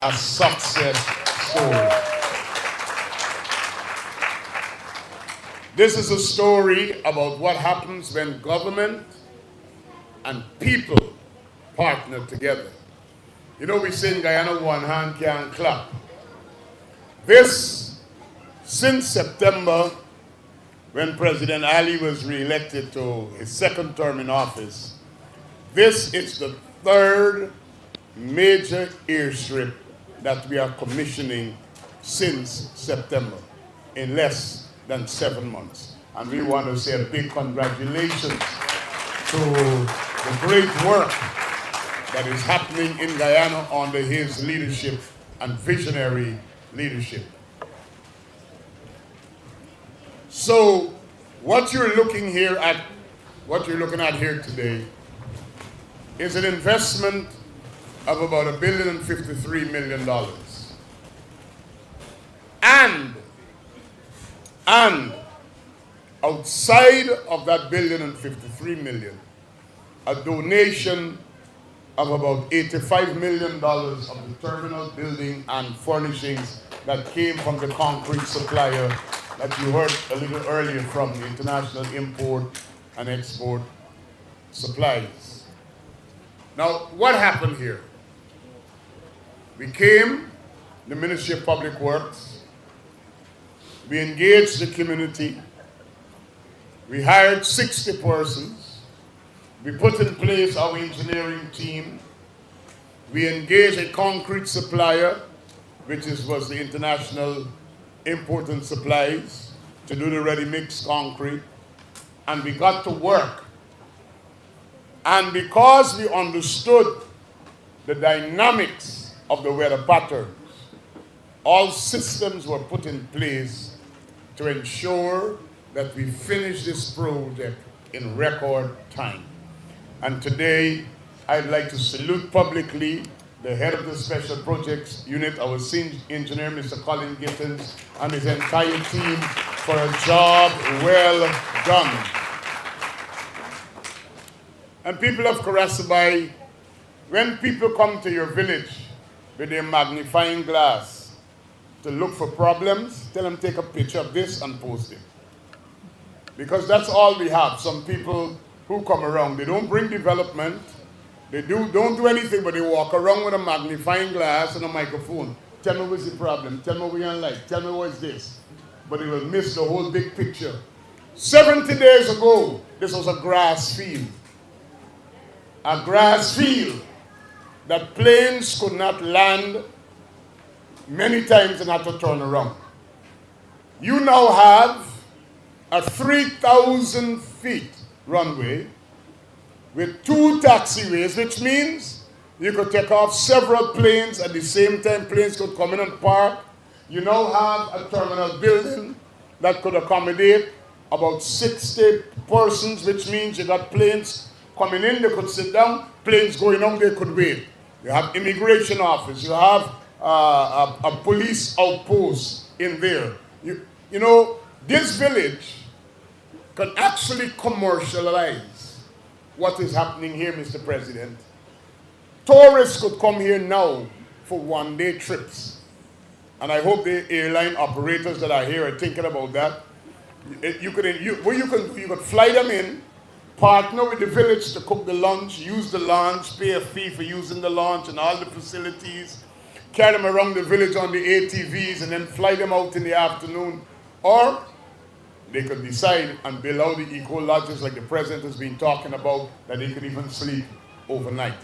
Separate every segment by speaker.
Speaker 1: a success story. This is a story about what happens when government and people partner together. You know, we say in Guyana, one hand can't clap. Since September, when President Ali was re-elected to his second term in office, this is the third major airstrip that we are commissioning since September in less than 7 months. And we want to say a big congratulations to the great work that is happening in Guyana under his leadership and visionary leadership. So what you're looking at here today is an investment of about $1.053 billion. And outside of that $1.053 billion, a donation of about $85 million of the terminal building and furnishings that came from the concrete supplier that you heard a little earlier from, the International Import and Export Supplies. Now, what happened here? We came, the Ministry of Public Works, we engaged the community, we hired 60 persons, we put in place our engineering team, we engaged a concrete supplier, which was the International Import and Supplies, to do the ready-mix concrete, and we got to work. And because we understood the dynamics of the weather patterns, all systems were put in place to ensure that we finish this project in record time. And today, I'd like to salute publicly the head of the Special Projects Unit, our senior engineer, Mr. Colin Gittins, and his entire team for a job well done. And people of Karasabai, when people come to your village with their magnifying glass to look for problems, tell them take a picture of this and post it. Because that's all we have. Some people who come around, they don't bring development, they don't do anything, but they walk around with a magnifying glass and a microphone. Tell me what's the problem, tell me what you don't like, tell me what's this. But they will miss the whole big picture. 70 days ago, this was a grass field. A grass field that planes could not land many times and had to turn around. You now have a 3,000 feet runway with 2 taxiways, which means you could take off several planes at the same time. Planes could come in and park. You now have a terminal building that could accommodate about 60 persons, which means you got planes coming in, they could sit down, planes going out, they could wait. You have immigration office, you have a police outpost in there. You know, this village can actually commercialize what is happening here, Mr. President. Tourists could come here now for one-day trips. And I hope the airline operators that are here are thinking about that. You could fly them in, partner with the village to cook the lunch, use the launch, pay a fee for using the launch and all the facilities, carry them around the village on the ATVs and then fly them out in the afternoon. Or they could decide and build out the eco lodges like the president has been talking about, that they could even sleep overnight.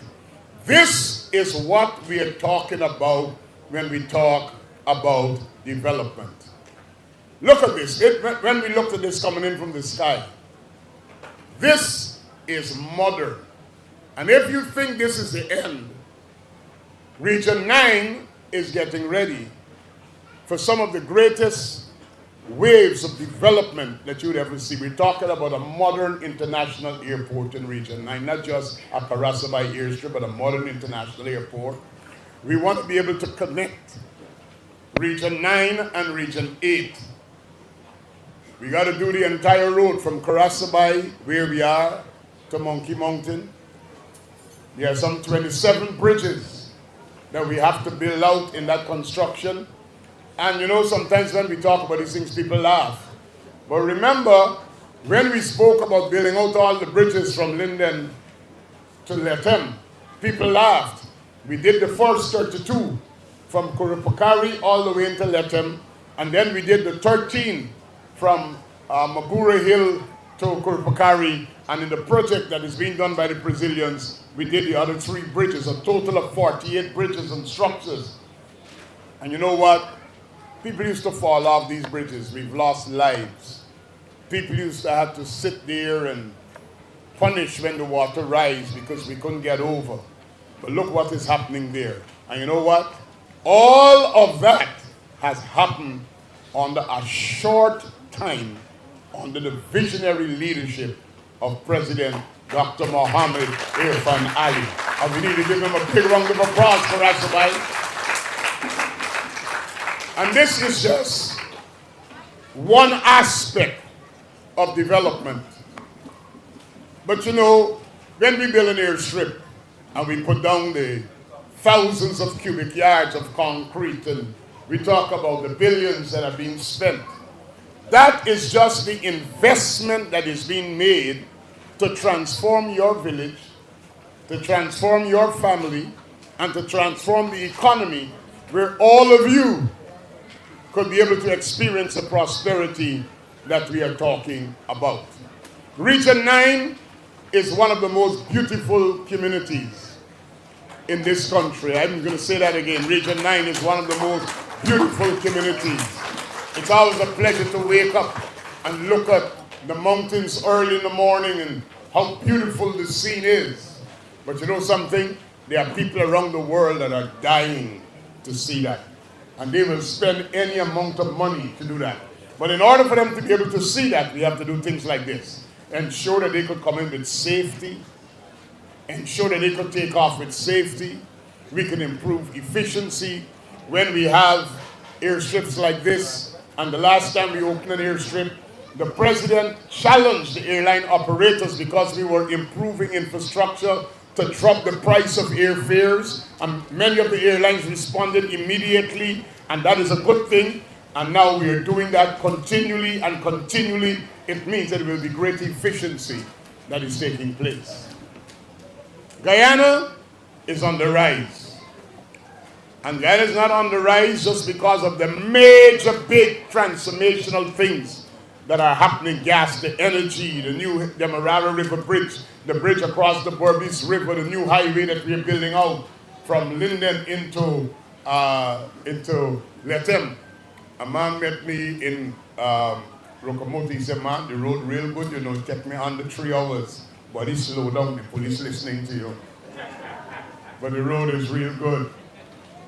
Speaker 1: This is what we are talking about when we talk about development. Look at this. When we looked at this coming in from the sky, this is modern. And if you think this is the end, Region 9 is getting ready for some of the greatest waves of development that you would ever see. We're talking about a modern international airport in Region 9, not just a Karasabai Airstrip, but a modern international airport. We want to be able to connect Region 9 and Region 8. We got to do the entire road from Karasabai, where we are, to Monkey Mountain. There are some 27 bridges that we have to build out in that construction. And you know, sometimes when we talk about these things, people laugh. But remember, when we spoke about building out all the bridges from Linden to Lethem, people laughed. We did the first 32 from Kurupakari all the way into Lethem, and then we did the 13 from Mabura Hill to Kurupakari, and in the project that is being done by the Brazilians, we did the other 3 bridges, a total of 48 bridges and structures. And you know what? People used to fall off these bridges. We've lost lives. People used to have to sit there and punish when the water rises because we couldn't get over. But look what is happening there. And you know what? All of that has happened under a short time under the visionary leadership of President Dr. Mohammed Irfan Ali. And we need to give him a big round of applause for Karasabai. And this is just one aspect of development. But you know, when we build an airstrip and we put down the thousands of cubic yards of concrete and we talk about the billions that are being spent, that is just the investment that is being made to transform your village, to transform your family, and to transform the economy where all of you could be able to experience the prosperity that we are talking about. Region 9 is one of the most beautiful communities in this country. I'm going to say that again. Region 9 is one of the most beautiful communities. It's always a pleasure to wake up and look at the mountains early in the morning and how beautiful the scene is. But you know something? There are people around the world that are dying to see that. And they will spend any amount of money to do that. But in order for them to be able to see that, we have to do things like this. Ensure that they could come in with safety. Ensure that they could take off with safety. We can improve efficiency when we have airstrips like this. And the last time we opened an airstrip, the president challenged the airline operators because we were improving infrastructure to drop the price of airfares, and many of the airlines responded immediately, and that is a good thing. And now we are doing that continually and continually. It means that there will be great efficiency that is taking place. Guyana is on the rise. And Guyana is not on the rise just because of the major big transformational things that are happening. Gas, the energy, the new Demerara River Bridge, the bridge across the Berbice River, the new highway that we are building out from Linden into Lethem. A man met me in Rokomoti. He said, man, the road real good, you know, it kept me under 3 hours. But he slowed down, the police listening to you. But the road is real good.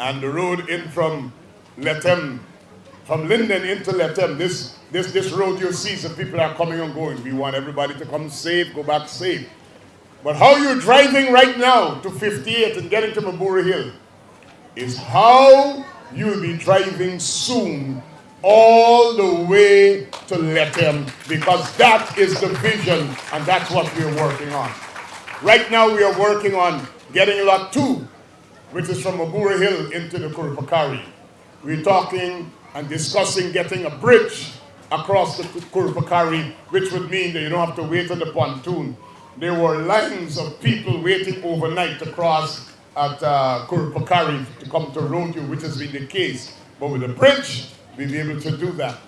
Speaker 1: And the road in from Lethem, from Linden into Lethem, this road you see, some people are coming and going. We want everybody to come safe, go back safe. But how you're driving right now to 58 and getting to Mabura Hill is how you'll be driving soon all the way to Lethem, because that is the vision and that's what we're working on. Right now we are working on getting lot 2, which is from Mabura Hill into the Kurupakari. We're talking and discussing getting a bridge across the Kurupakari, which would mean that you don't have to wait on the pontoon. There were lines of people waiting overnight to cross at Kurupakari to come to Roadview, which has been the case. But with the bridge, we'll be able to do that.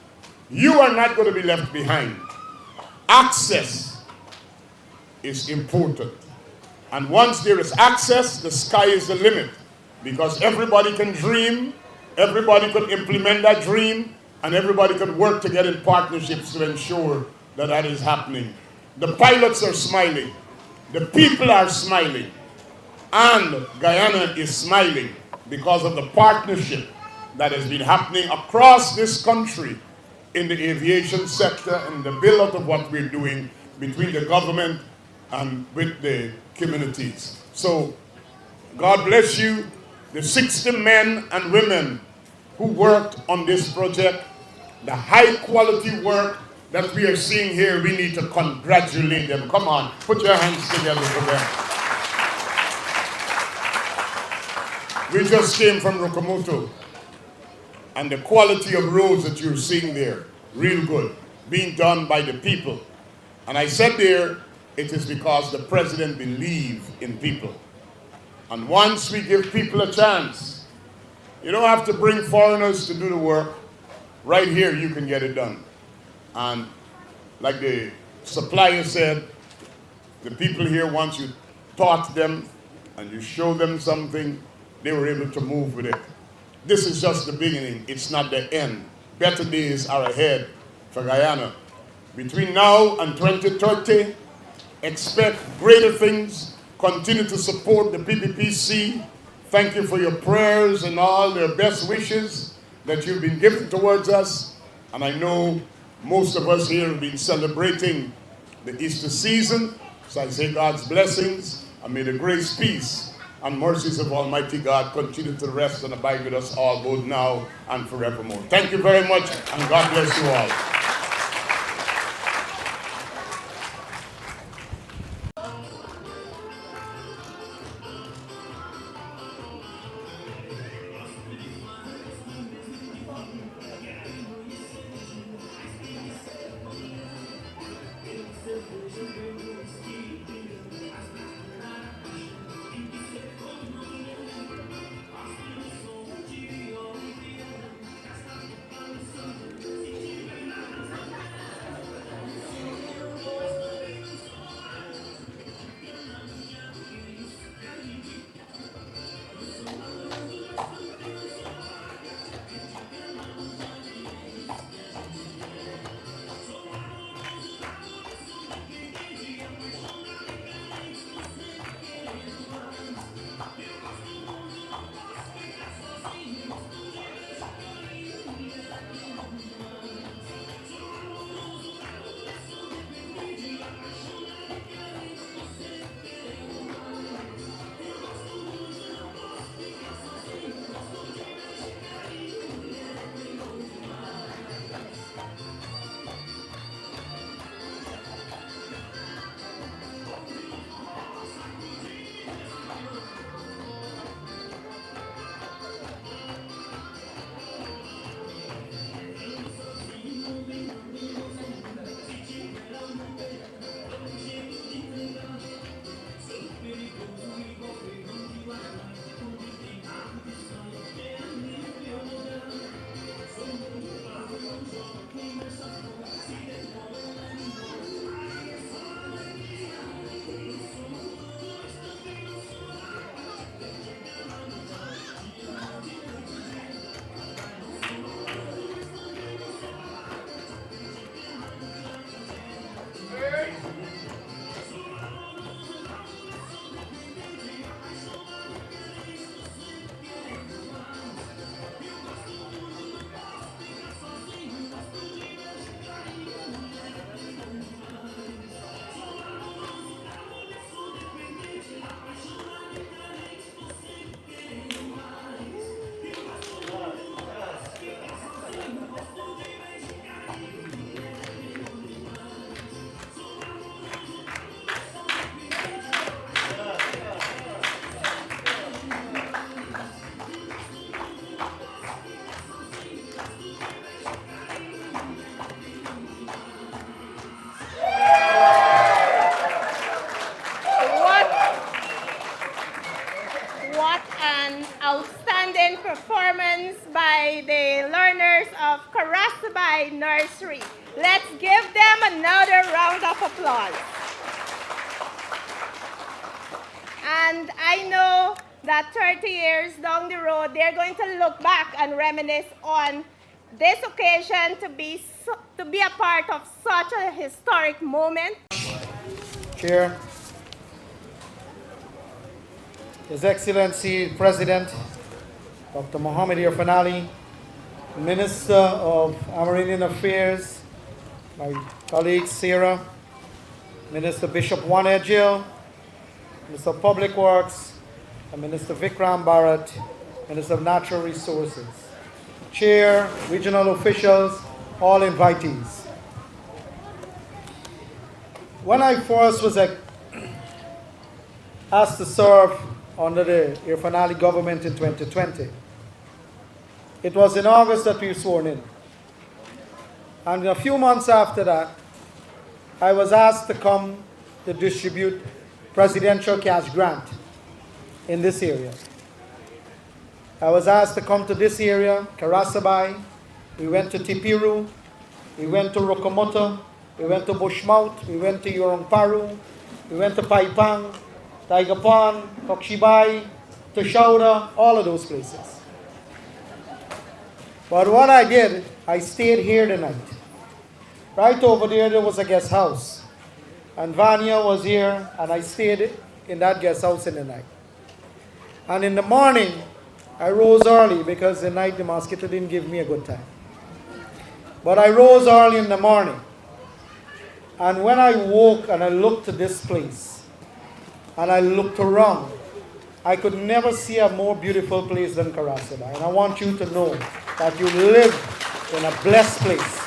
Speaker 1: You are not going to be left behind. Access is important. And once there is access, the sky is the limit. Because everybody can dream, everybody can implement that dream, and everybody can work together in partnerships to ensure that that is happening. The pilots are smiling. The people are smiling. And Guyana is smiling because of the partnership that has been happening across this country in the aviation sector and the build-up of what we're doing between the government and with the communities. So, God bless you, the 60 men and women who worked on this project, the high-quality work that we are seeing here. We need to congratulate them. Come on, put your hands together for them. We just came from Rokomoto, and the quality of roads that you're seeing there, real good, being done by the people. And I said there, it is because the president believes in people. And once we give people a chance, you don't have to bring foreigners to do the work. Right here, you can get it done. And like the supplier said, the people here, once you taught them and you show them something, they were able to move with it. This is just the beginning. It's not the end. Better days are ahead for Guyana. Between now and 2030, expect greater things. Continue to support the PPPC. Thank you for your prayers and all their best wishes that you've been giving towards us. And I know most of us here have been celebrating the Easter season. So I say God's blessings, and may the grace, peace, and mercies of Almighty God continue to rest and abide with us all, both now and forevermore. Thank you very much, and God bless you all.
Speaker 2: Outstanding performance by the learners of Karasabai Nursery. Let's give them another round of applause. And I know that 30 years down the road, they're going to look back and reminisce on this occasion to be a part of such a historic moment.
Speaker 3: Chair, His Excellency President Dr. Mohammed Irfan, Minister of Amerindian Affairs, my colleague Sarah, Minister Bishop Juan Edgil, Minister of Public Works, and Minister Vikram Bharat, Minister of Natural Resources, Chair, regional officials, all invitees. When I first was asked to serve under the Irfan government in 2020. It was in August that we were sworn in. And a few months after that, I was asked to come to distribute presidential cash grant in this area. I was asked to come to this area, Karasabai. We went to Tipiru. We went to Rokomoto. We went to Bushmouth. We went to Yorong Paru. We went to Paipang, Tiger Pond, Kokshibai, to Shauda, all of those places. But what I did, I stayed here the night. Right over there was a guest house. And Vanya was here, and I stayed in that guest house in the night. And in the morning, I rose early because the night the mosquito didn't give me a good time. But I rose early in the morning. And when I woke and I looked at this place, and I looked around, I could never see a more beautiful place than Karasabai. And I want you to know that you live in a blessed place.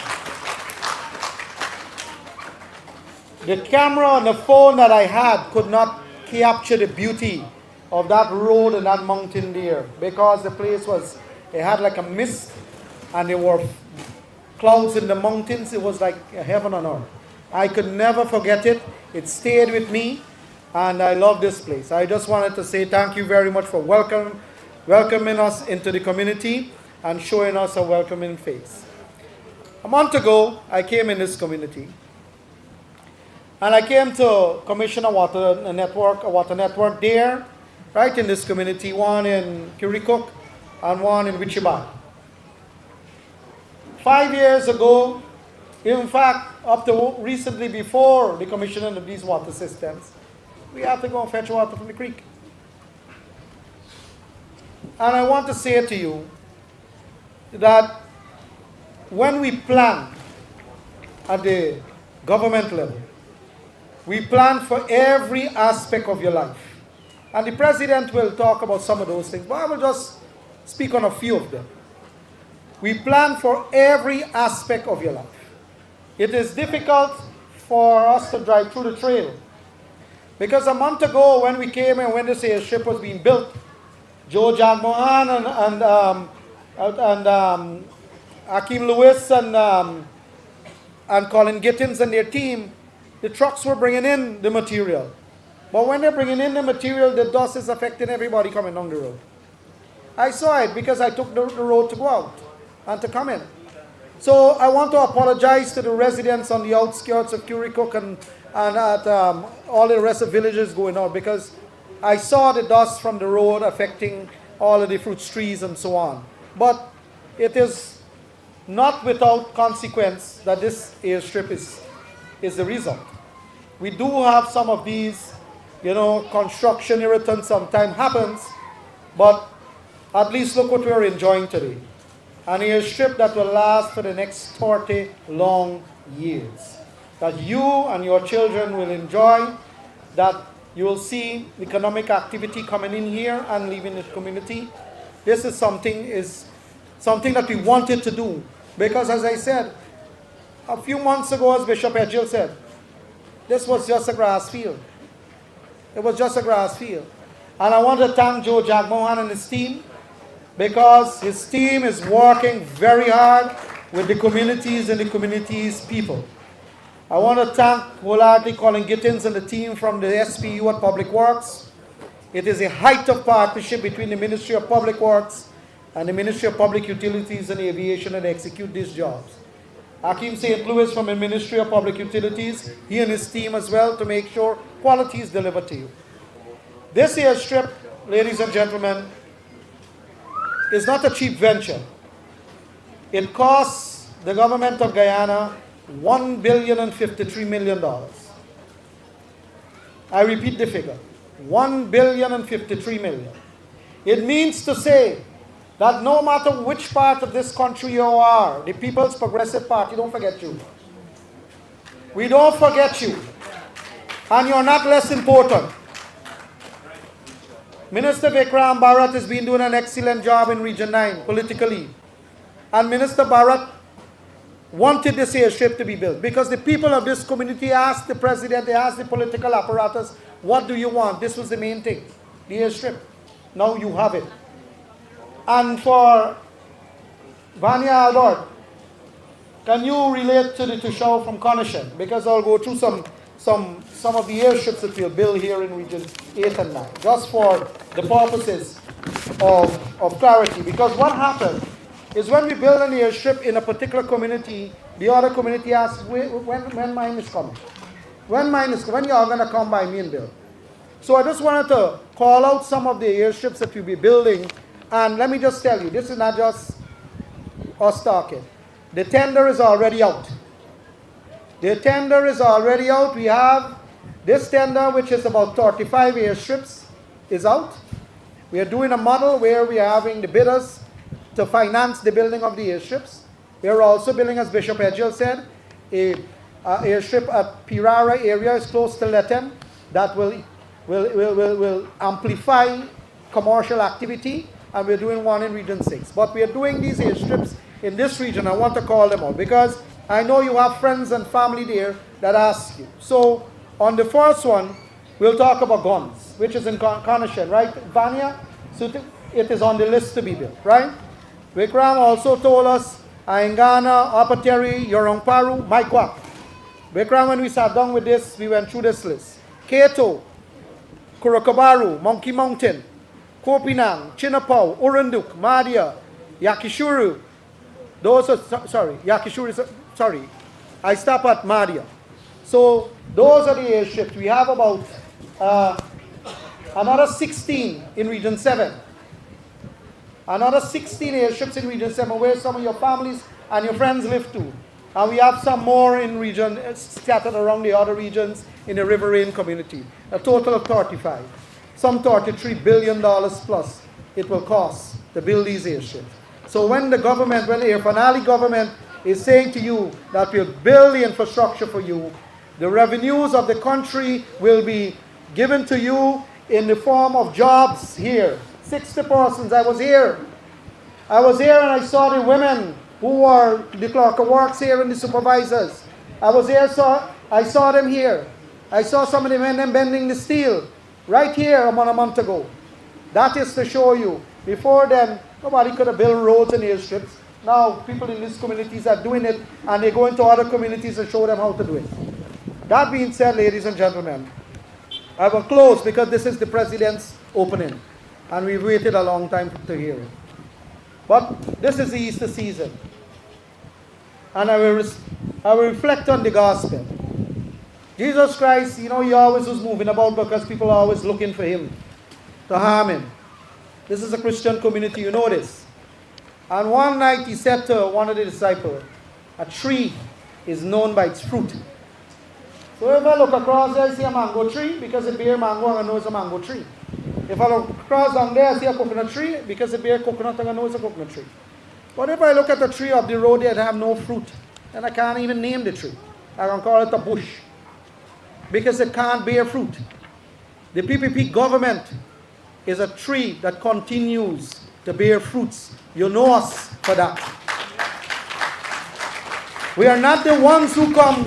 Speaker 3: The camera on the phone that I had could not capture the beauty of that road and that mountain there, because the place was, it had like a mist, and there were clouds in the mountains. It was like a heaven on earth. I could never forget it. It stayed with me, and I love this place. I just wanted to say thank you very much for welcoming us into the community and showing us a welcoming face. A month ago, I came in this community, and I came to commission a water network there, right in this community, one in Kirikuk and one in Wichibai. 5 years ago, in fact, up to recently before the commissioning of these water systems, we had to go and fetch water from the creek. And I want to say to you that when we plan at the government level, we plan for every aspect of your life. And the president will talk about some of those things, but I will just speak on a few of them. We plan for every aspect of your life. It is difficult for us to drive through the trail, because a month ago when we came and when this airstrip was being built, Joe Jagmohan and Akeem Lewis and Colin Gittins and their team, the trucks were bringing in the material. But when they're bringing in the material, the dust is affecting everybody coming down the road. I saw it because I took the road to go out and to come in. So I want to apologize to the residents on the outskirts of Kirikuk and at all the rest of villages going out, because I saw the dust from the road affecting all of the fruits trees and so on. But it is not without consequence that this airstrip is the result. We do have some of these, construction irritants sometimes happens, but at least look what we're enjoying today. An airstrip that will last for the next 30 long years. That you and your children will enjoy, that you will see economic activity coming in here and leaving the community. This is something that we wanted to do. Because as I said, a few months ago, as Bishop Edgell said, this was just a grass field. It was just a grass field. And I want to thank Joe Jagmohan and his team, because his team is working very hard with the communities and the communities' people. I want to thank wholeheartedly Colin Gittins and the team from the SPU at Public Works. It is a height of partnership between the Ministry of Public Works and the Ministry of Public Utilities and Aviation that execute these jobs. Akeem St. Louis from the Ministry of Public Utilities, he and his team as well, to make sure quality is delivered to you. This airstrip, ladies and gentlemen, is not a cheap venture. It costs the government of Guyana $1.053 billion. I repeat the figure, $1.053 billion. It means to say that no matter which part of this country you are, the People's Progressive Party don't forget you. We don't forget you. And you're not less important. Minister Vikram Bharat has been doing an excellent job in Region 9 politically. And Minister Bharat wanted this airstrip to be built because the people of this community asked the president, they asked the political apparatus, what do you want? This was the main thing. the airstrip. Now you have it. And for Vanya Albert, can you relate to the Tushao from Conishan? Because I'll go through some of the airships that we'll build here in region 8 and 9, just for the purposes of clarity. Because what happens is when we build an airstrip in a particular community, the other community asks, when mine is coming? When you are going to come by me and build? So I just wanted to call out some of the airships that we'll be building. And let me just tell you, this is not just us talking. The tender is already out. The tender is already out. We have this tender, which is about 35 airstrips, is out. We are doing a model where we are having the bidders to finance the building of the airships. We are also building, as Bishop Edgel said, a airstrip at Pirara area is close to Letem that will amplify commercial activity, and we're doing one in Region 6. But we are doing these airstrips in this region. I want to call them out because I know you have friends and family there that ask you. So on the first one, we'll talk about guns, which is in Conishan, right, Vanya? So it is on the list to be built, right? Vikram also told us Aingana, Apateri, Yorongparu, Maikwak. Vikram, when we sat down with this, we went through this list. Keto, Kurakabaru, Monkey Mountain, Kopinang, Chinapau, Urunduk, Madhya, Yakishuru. Those are, Yakishuru, sorry. I stop at Madhya. So those are the airships. We have about another 16 in Region 7. Another 16 airships in Region 7 where some of your families and your friends live too. And we have some more in region scattered around the other regions in the Riverine community. A total of 35. Some $33 billion plus it will cost to build these airships. So when the government, when the Air Finale government is saying to you that we'll build the infrastructure for you, the revenues of the country will be given to you in the form of jobs here. 60 persons. I was here and I saw the women who were the clerk of works here and the supervisors. I was here, I saw them here. I saw some of the men bending the steel right here a month ago. That is to show you. Before then, nobody could have built roads and airstrips. Now, people in these communities are doing it, and they go into other communities and show them how to do it. That being said, ladies and gentlemen, I will close because this is the President's opening, and we've waited a long time to hear it. But this is the Easter season, and I will reflect on the gospel. Jesus Christ, he always was moving about because people are always looking for him, to harm him. This is a Christian community, you know this. And one night he said to one of the disciples, a tree is known by its fruit. So if I look across there, I see a mango tree because it bears mango and I know it's a mango tree. If I look across down there, I see a coconut tree because it bears coconut and I know it's a coconut tree. But if I look at the tree up the road that have no fruit, then I can't even name the tree. I can call it a bush because it can't bear fruit. The PPP government is a tree that continues to bear fruits. You know us for that. We are not the ones who come.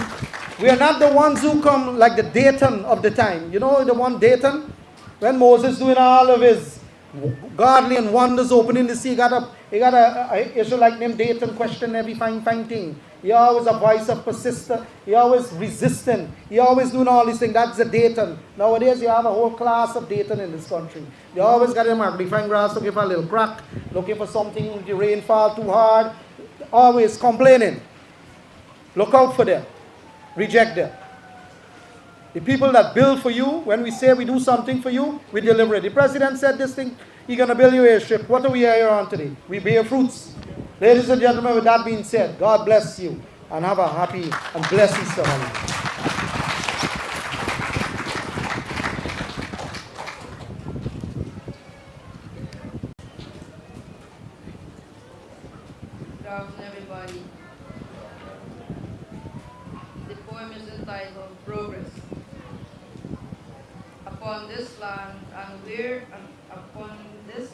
Speaker 3: We are not the ones who come like the Dayton of the time. You know the one Dayton? When Moses doing all of his godly and wonders opening the sea, he got a Israelite named Dayton question every fine thing. He always a voice of persistent. He always resistant. He always doing all these things. That's the Dayton. Nowadays you have a whole class of Dayton in this country. They always got a magnifying glass looking for a little crack, looking for something, the rainfall too hard, always complaining. Look out for them. Reject them. The people that build for you, when we say we do something for you, we deliver it. The president said this thing, he's going to build your airstrip. What are we here on today? We bear fruits. Ladies and gentlemen, with that being said, God bless you and have a happy and blessed Easter holiday.
Speaker 4: Good afternoon, everybody. The poem is entitled Progress. Upon this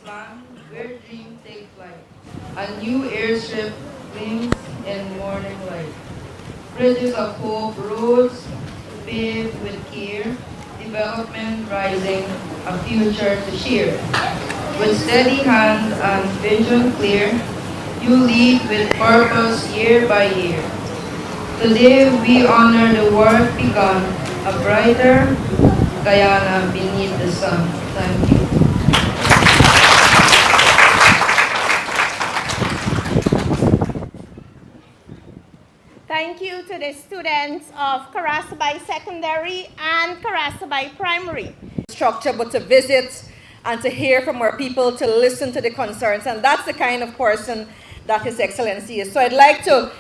Speaker 4: land where dreams take flight, a new airstrip gleams in morning light. Bridges of hope, roads paved with care, development rising, a future to share. With steady hand and vision clear, you lead with purpose year by year. Today we honor the work begun, a brighter Guyana beneath the sun. Thank you.
Speaker 2: Thank you to the students of Karasabai Secondary and Karasabai Primary.
Speaker 5: Structure, but to visit and to hear from our people, to listen to the concerns. And that's the kind of person that His Excellency is. So I'd like to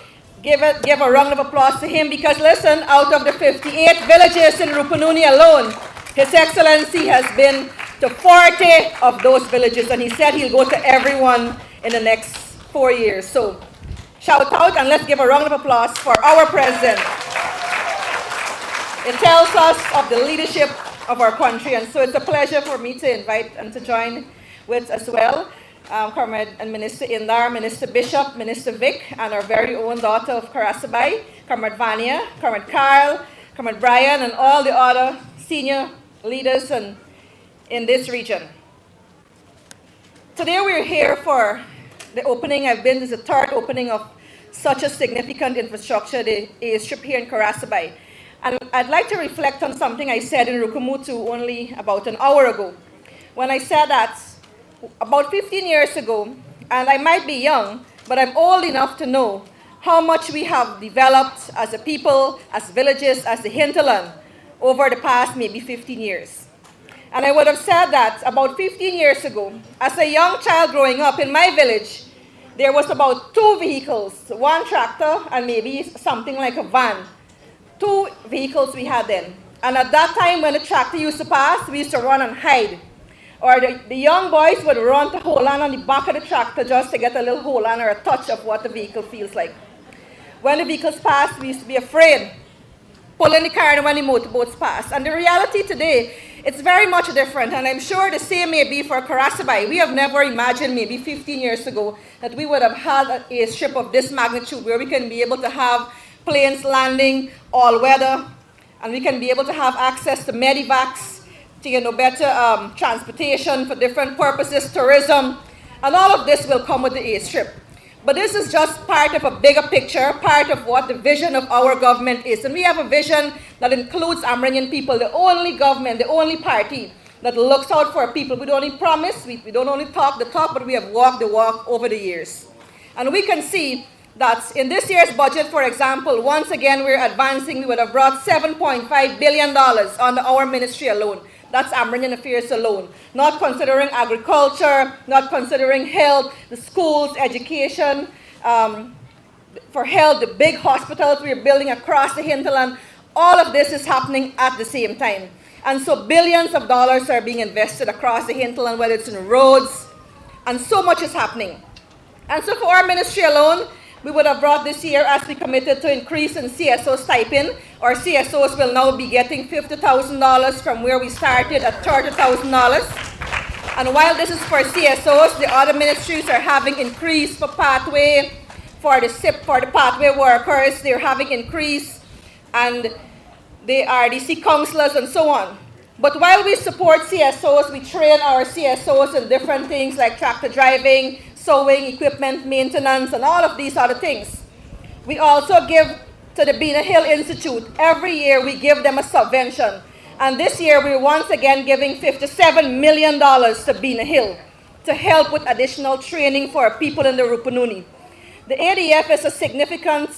Speaker 5: give a round of applause to him because, listen, out of the 58 villages in Rupununi alone, His Excellency has been to 40 of those villages, and he said he'll go to everyone in the next 4 years. So shout out and let's give a round of applause for our president. It tells us of the leadership of our country, and so it's a pleasure for me to invite and to join with as well Comrade and Minister Indar, Minister Bishop, Minister Vic, and our very own daughter of Karasabai, Comrade Vania, Comrade Carl, Comrade Brian, and all the other senior leaders in this region. Today we're here for the opening. This is the third opening of such a significant infrastructure, the Airstrip here in Karasabai. And I'd like to reflect on something I said in Rukumutu only about an hour ago, when I said that about 15 years ago, and I might be young, but I'm old enough to know how much we have developed as a people, as villages, as the hinterland over the past maybe 15 years. And I would have said that about 15 years ago, as a young child growing up in my village, there was about 2 vehicles, 1 tractor and maybe something like a van. 2 vehicles we had then. And at that time when the tractor used to pass, we used to run and hide. Or the young boys would run to hold on the back of the tractor just to get a little hold on or a touch of what the vehicle feels like. When the vehicles passed, we used to be afraid, pulling the car when the motorboats passed. And the reality today, it's very much different, and I'm sure the same may be for Karasabai. We have never imagined maybe 15 years ago that we would have had an airstrip of this magnitude where we can be able to have planes landing all weather, and we can be able to have access to medivacs, to better transportation for different purposes, tourism, and all of this will come with the airstrip. But this is just part of a bigger picture, part of what the vision of our government is. And we have a vision that includes Amerindian people, the only government, the only party that looks out for people. We don't only promise, we don't only talk the talk, but we have walked the walk over the years. And we can see that in this year's budget, for example, once again we're advancing. We would have brought $7.5 billion under our ministry alone. That's Amerindian Affairs alone. Not considering agriculture, not considering health, the schools, education, for health, the big hospitals we're building across the hinterland. All of this is happening at the same time. And so billions of dollars are being invested across the hinterland, whether it's in roads, and so much is happening. And so for our ministry alone, we would have brought this year, as we committed, to increase in CSO stipend. Our CSOs will now be getting $50,000 from where we started at $30,000. And while this is for CSOs, the other ministries are having increase for pathway, for the SIP, for the pathway workers, they're having increase, and they are DC counselors and so on. But while we support CSOs, we train our CSOs in different things like tractor driving, sewing, equipment maintenance, and all of these other things. We also give to the Bina Hill Institute. Every year we give them a subvention. And this year we're once again giving $57 million to Bina Hill to help with additional training for people in the Rupununi. The ADF is a significant,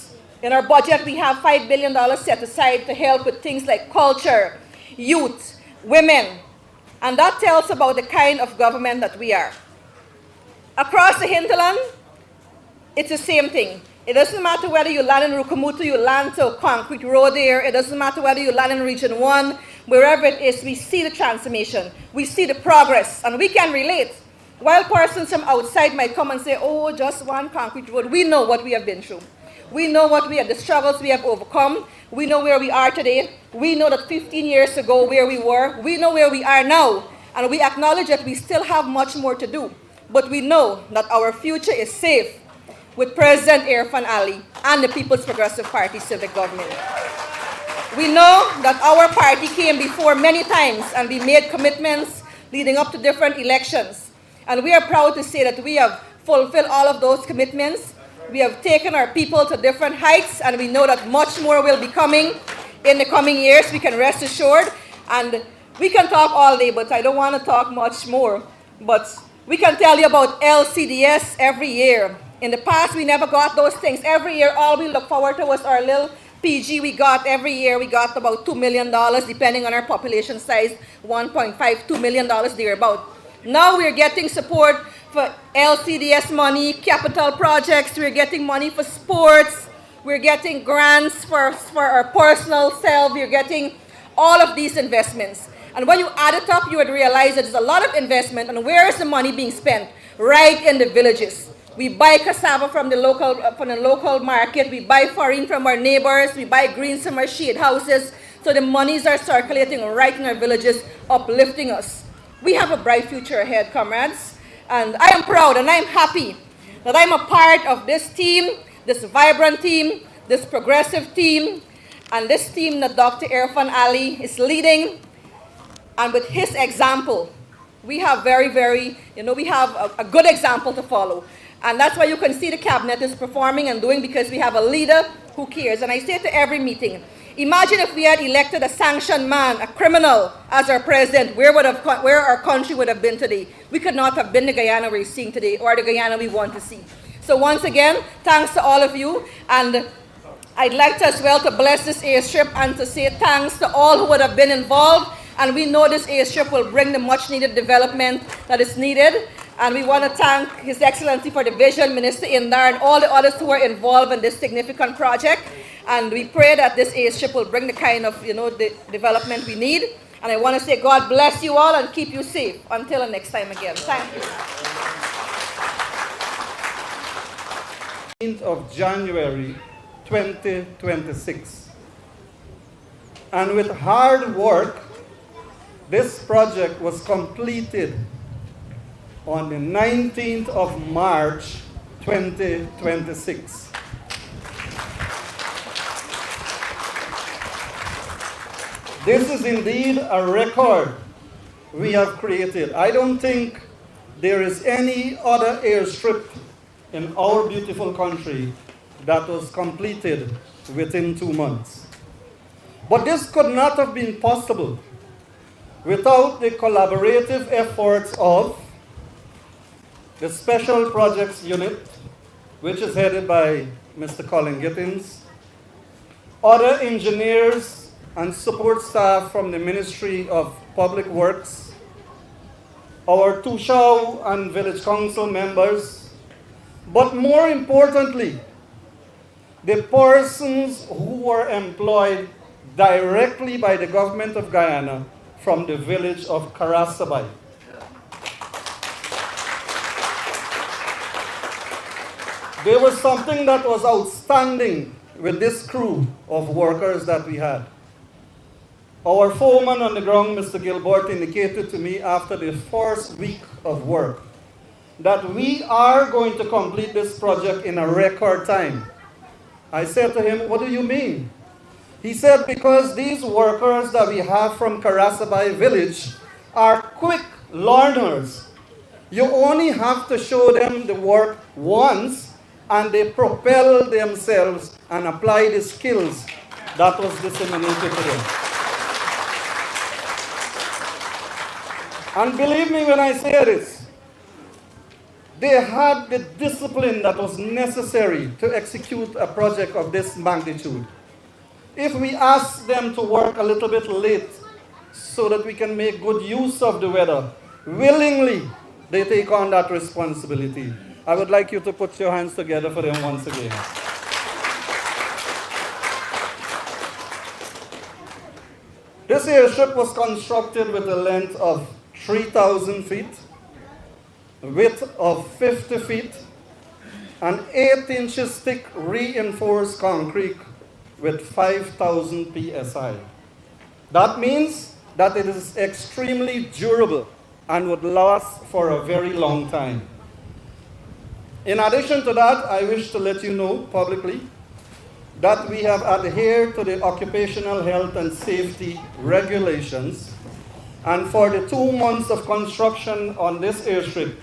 Speaker 5: in our budget we have $5 billion set aside to help with things like culture, youth, women. And that tells about the kind of government that we are. Across the hinterland, it's the same thing. It doesn't matter whether you land in Rukumutu, you land to Concrete Road there. It doesn't matter whether you land in Region 1. Wherever it is, we see the transformation. We see the progress, and we can relate. While persons from outside might come and say, oh, just one Concrete Road, we know what we have been through. We know what the struggles we have overcome. We know where we are today. We know that 15 years ago where we were. We know where we are now. And we acknowledge that we still have much more to do. But we know that our future is safe with President Irfan Ali and the People's Progressive Party civic government. We know that our party came before many times and we made commitments leading up to different elections. And we are proud to say that we have fulfilled all of those commitments. We have taken our people to different heights, and we know that much more will be coming in the coming years. We can rest assured. And we can talk all day, but I don't want to talk much more. But we can tell you about LCDS every year. In the past, we never got those things. Every year, all we look forward to was our little PG we got every year. We got about $2 million, depending on our population size, $1.5, $2 million thereabout. Now we're getting support for LCDS money, capital projects. We're getting money for sports. We're getting grants for our personal self. We're getting all of these investments. And when you add it up, you would realize that there's a lot of investment, and where is the money being spent? Right in the villages. We buy cassava from the local market. We buy farine from our neighbors. We buy greens from our shade houses. So the monies are circulating right in our villages, uplifting us. We have a bright future ahead, comrades. And I am proud and I am happy that I'm a part of this team, this vibrant team, this progressive team, and this team that Dr. Irfan Ali is leading. And with his example, we have we have a good example to follow. And that's why you can see the cabinet is performing and doing, because we have a leader who cares. And I say to every meeting, imagine if we had elected a sanctioned man, a criminal, as our president, where our country would have been today. We could not have been the Guyana we're seeing today, or the Guyana we want to see. So once again, thanks to all of you. And I'd like to as well to bless this airstrip and to say thanks to all who would have been involved. And we know this airstrip will bring the much needed development that is needed. And we want to thank His Excellency for the vision, Minister Indar, and all the others who are involved in this significant project. And we pray that this airstrip will bring the kind of the development we need. And I want to say God bless you all and keep you safe. Until the next time again. Thank you.
Speaker 3: 18th of January 2026. And with hard work, this project was completed on the 19th of March 2026. This is indeed a record we have created. I don't think there is any other airstrip in our beautiful country that was completed within 2 months. But this could not have been possible without the collaborative efforts of the Special Projects Unit, which is headed by Mr. Colin Gittins, other engineers and support staff from the Ministry of Public Works, our Tushao and Village Council members, but more importantly, the persons who were employed directly by the government of Guyana from the village of Karasabai. There was something that was outstanding with this crew of workers that we had. Our foreman on the ground, Mr. Gilbert, indicated to me after the first week of work that we are going to complete this project in a record time. I said to him, what do you mean? He said, because these workers that we have from Karasabai village are quick learners. You only have to show them the work once, and they propel themselves and apply the skills that was disseminated to them. And believe me when I say this, they had the discipline that was necessary to execute a project of this magnitude. If we ask them to work a little bit late so that we can make good use of the weather, willingly they take on that responsibility. I would like you to put your hands together for them once again. This airstrip was constructed with a length of 3,000 feet, width of 50 feet, and 8 inches thick reinforced concrete with 5,000 psi. That means that it is extremely durable and would last for a very long time. In addition to that, I wish to let you know publicly
Speaker 6: that we have adhered to the occupational health and safety regulations. And for the 2 months of construction on this airstrip,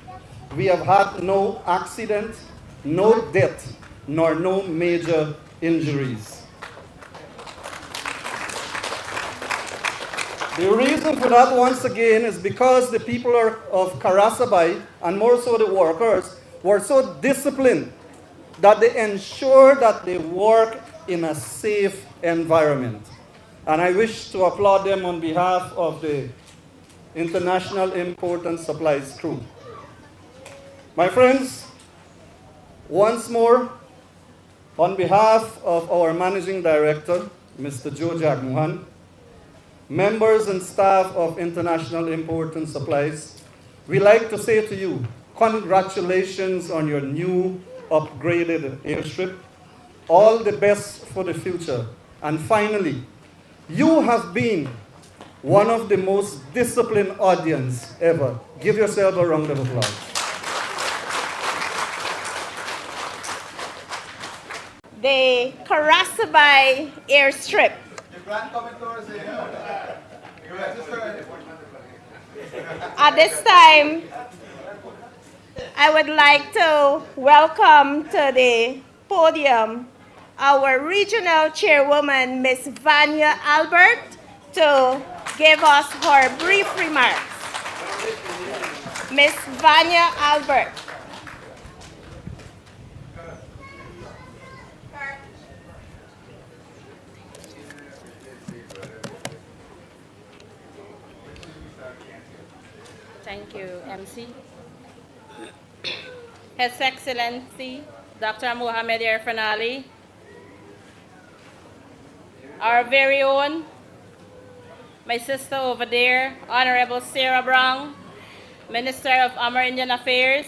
Speaker 6: we have had no accident, no death, nor no major injuries. The reason for that, once again, is because the people of Karasabai, and more so the workers, were so disciplined that they ensure that they work in a safe environment. And I wish to applaud them on behalf of the International Import and Supplies crew. My friends, once more, on behalf of our Managing Director, Mr. Joe Jagmohan, members and staff of International Import and Supplies, we like to say to you, congratulations on your new upgraded airstrip. All the best for the future. And finally, you have been one of the most disciplined audience ever. Give yourself a round of applause.
Speaker 2: The Karasabai Airstrip. At this time, I would like to welcome to the podium our regional chairwoman, Ms. Vanya Albert, to give us her brief remarks. Ms. Vanya Albert.
Speaker 7: Thank you, MC. His Excellency, Dr. Mohamed Irfan Ali, our very own, my sister over there, Honorable Sarah Brown, Minister of Amerindian Affairs,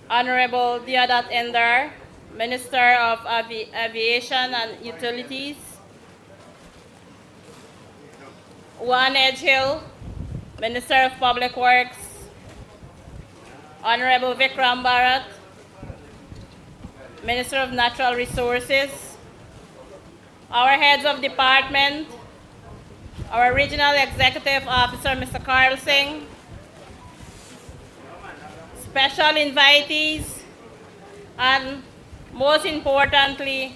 Speaker 7: Honorable Diadat Endar, Minister of Aviation and Utilities, Juan Edgehill, Minister of Public Works, Honorable Vikram Bharat, Minister of Natural Resources, our heads of department, our Regional Executive Officer, Mr. Carl Singh, special invitees, and most importantly,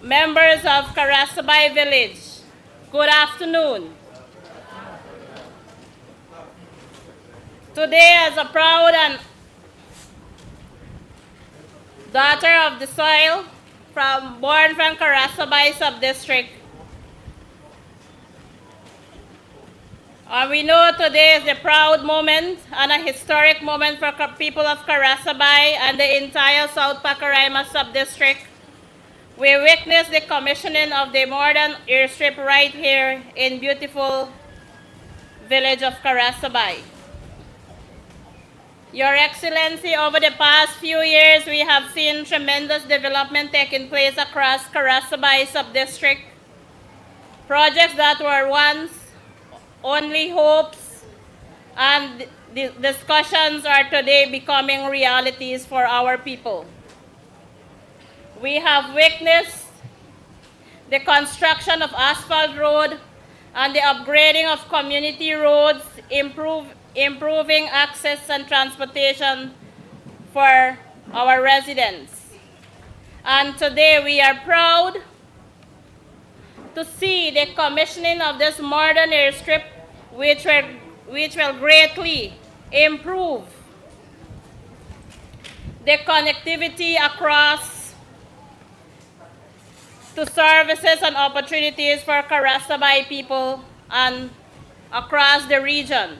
Speaker 7: members of Karasabai Village, good afternoon. Today, as a proud and daughter of the soil, born from Karasabai Sub-District, we know today is a proud moment and a historic moment for people of Karasabai and the entire South Pacaraima Sub-District. We witnessed the commissioning of the modern airstrip right here in beautiful village of Karasabai. Your Excellency, over the past few years, we have seen tremendous development taking place across Karasabai Sub-District. Projects that were once only hopes and the discussions are today becoming realities for our people. We have witnessed the construction of asphalt road and the upgrading of community roads, improving access and transportation for our residents. And today we are proud to see the commissioning of this modern airstrip, which will greatly improve the connectivity across to services and opportunities for Karasabai people and across the region.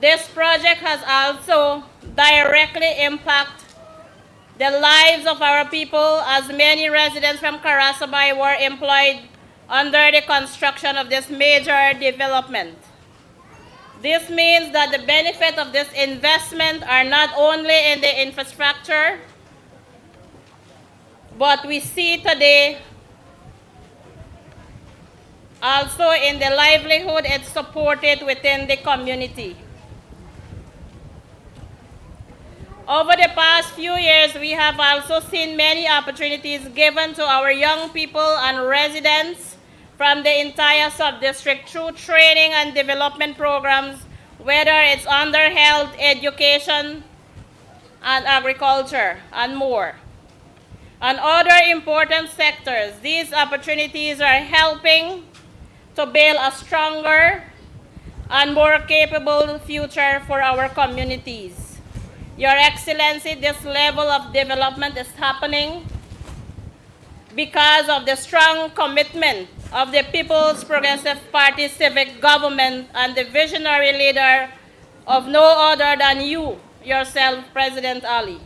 Speaker 7: This project has also directly impacted the lives of our people, as many residents from Karasabai were employed under the construction of this major development. This means that the benefit of this investment are not only in the infrastructure, but we see today also in the livelihood it's supported within the community. Over the past few years, we have also seen many opportunities given to our young people and residents from the entire sub-district through training and development programs, whether it's under health, education, and agriculture, and more. And other important sectors, these opportunities are helping to build a stronger and more capable future for our communities. Your Excellency, this level of development is happening because of the strong commitment of the People's Progressive Party civic government and the visionary leader of no other than you, yourself, President Ali.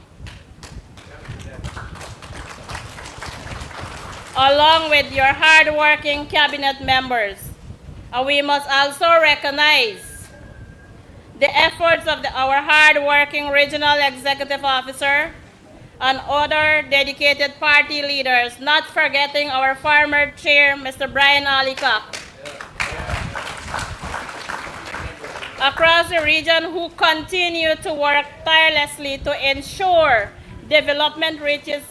Speaker 7: Along with your hard-working cabinet members. And we must also recognize the efforts of our hard-working regional executive officer and other dedicated party leaders, not forgetting our former chair, Mr. Brian Alicak, across the region who continue to work tirelessly to ensure development reaches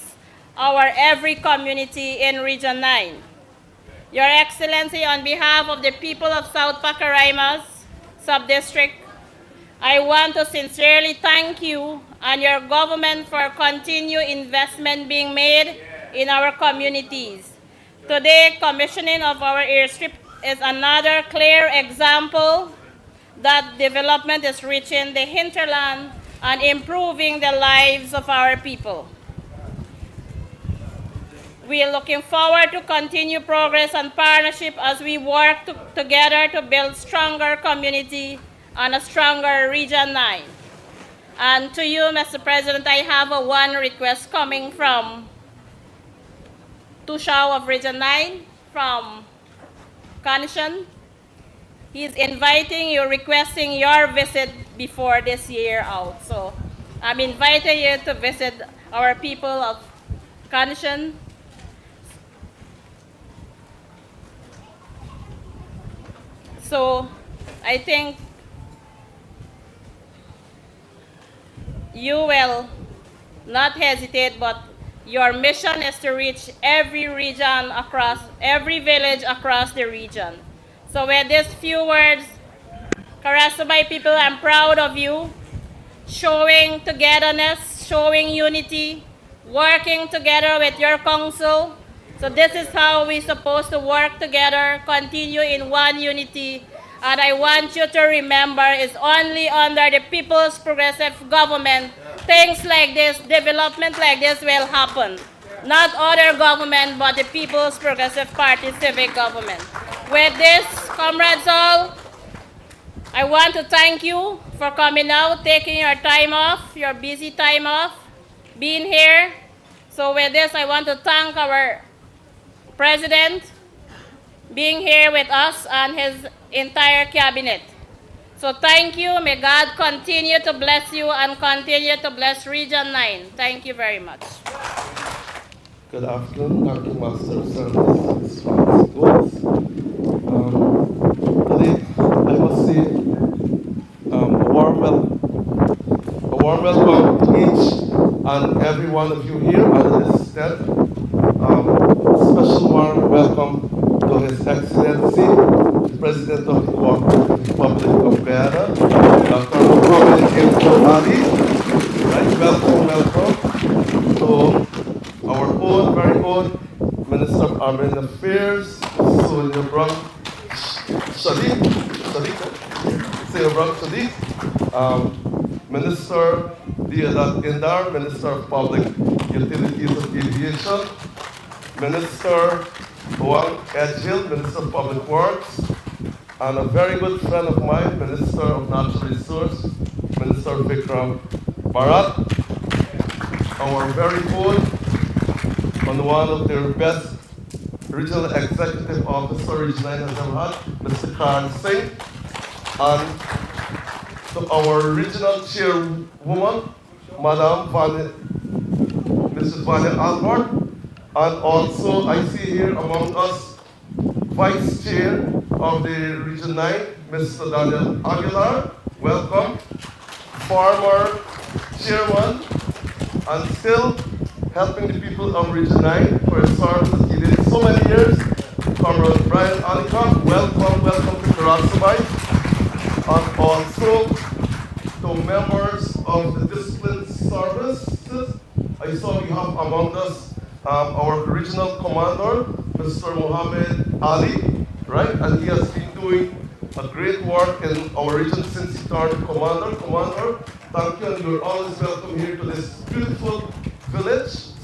Speaker 7: our every community in Region 9. Your Excellency, on behalf of the people of South Pacaraimaz Sub-District, I want to sincerely thank you and your government for continued investment being made in our communities. Today, commissioning of our airstrip is another clear example that development is reaching the hinterland and improving the lives of our people. We are looking forward to continue progress and partnership as we work together to build stronger community and a stronger Region 9. And to you, Mr. President, I have one request coming from Tushao of Region 9, from Kanishan. He's inviting you, requesting your visit before this year out. So I'm inviting you to visit our people of Kanishan. So I think you will not hesitate, but your mission is to reach every region across, every village across the region. So with these few words, Karasabai people, I'm proud of you, showing togetherness, showing unity, working together with your council. So this is how we're supposed to work together, continue in one unity. And I want you to remember, it's only under the People's Progressive Government, things like this, development like this will happen. Not other government, but the People's Progressive Party civic government. With this, comrades all, I want to thank you for coming out, taking your time off, your busy time off, being here. So with this, I want to thank our President being here with us and his entire cabinet. So thank you. May God continue to bless you and continue to bless Region 9. Thank you very much.
Speaker 8: Good afternoon, Dr. Masters and Mrs. Today, I must say a warm welcome to each and every one of you here at this step. Special warm welcome to His Excellency, the President of the Cooperative Republic of Guyana, Dr. Mohamed Ali. Right, welcome to our own, very own Minister of Armed Affairs, Sonia Brown Shalik, Minister Diadat Indar, Minister of Public Utilities and Aviation, Minister Huang Edgil, Minister of Public Works, and a very good friend of mine, Minister of Natural Resources, Minister Vikram Bharat, our very own, and one of their best regional executive officer Region 9 has ever had, Mr. Karan Singh, and to our regional chairwoman, Madam Mrs. Vanya Albert, and also I see here among us Vice Chair of the Region 9, Mr. Daniel Aguilar. Welcome. Former chairman, and still helping the people of Region 9 for a service that he did so many years. Comrade Brian Alicott, welcome to Karasabai. And also to members of the discipline services. I saw we have among us our regional commander, Mr. Mohammed Ali, right? And he has been doing a great work in our region since he started commander. Commander, thank you, and you're always welcome here to this beautiful village.